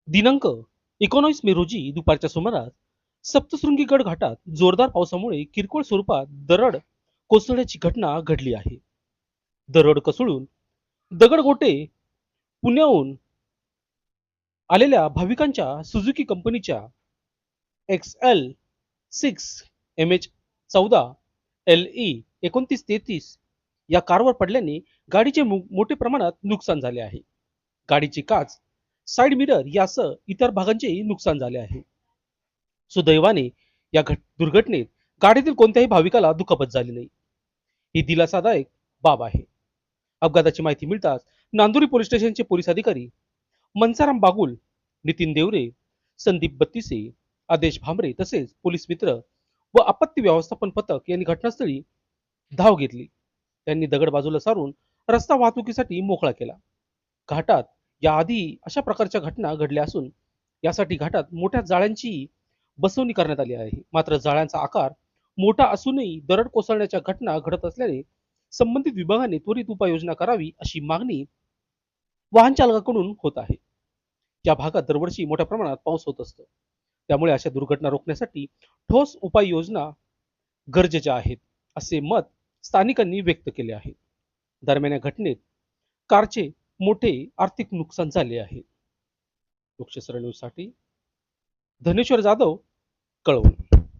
दिनांक 19 मे रोजी दुपारच्या सुमारास सप्तशृंगी गड घाटात जोरदार पावसामुळे किरकोळ स्वरूपात दरड कोसळण्याची घटना घडली आहे. दरड कोसळून दगडगोटे पुण्याहून आलेल्या भाविकांच्या सुझुकी कंपनीच्या XL6MH14 2933 या कारवर पडल्याने गाडीचे मोठे प्रमाणात नुकसान झाले आहे. गाडीची काच, साइड मिरर यासह इतर भागांचे नुकसान झाले आहे. सुदैवाने या दुर्घटनेत गाडीतील कोणत्याही भाविकाला दुखापत झाली नाही. ही दिलासादायक बाब आहे. अपघाताची माहिती मिळताच नांदुरी पोलीस स्टेशनचे पोलीस अधिकारी मनसाराम बागुल, नितीन देवरे, संदीप बत्तिसे, आदेश भामरे तसेच पोलीस मित्र व आपत्ती व्यवस्थापन पथक यांनी घटनास्थळी धाव घेतली. त्यांनी दगड बाजूला सारून रस्ता वाहतुकीसाठी मोकळा केला. घाटात याआधी अशा प्रकारच्या घटना घडल्या असून यासाठी घाटात मोठ्या जाळ्यांची बसवणी करण्यात आली आहे. मात्र जाळ्यांचा आकार मोठा असूनही दरड कोसळण्याच्या घटना घडत असल्याने संबंधित विभागाने त्वरित उपाययोजना करावी अशी मागणी वाहन चालकाकडून होत आहे. या भागात दरवर्षी मोठ्या प्रमाणात पाऊस होत असतो. त्यामुळे अशा दुर्घटना रोखण्यासाठी ठोस उपाययोजना गरजेच्या आहेत असे मत स्थानिकांनी व्यक्त केले आहे. दरम्यान या घटनेत कारचे मोठे आर्थिक नुकसान झाले आहे. लोकशाही न्यूज साठी धनेश्वर जाधव, कळवण.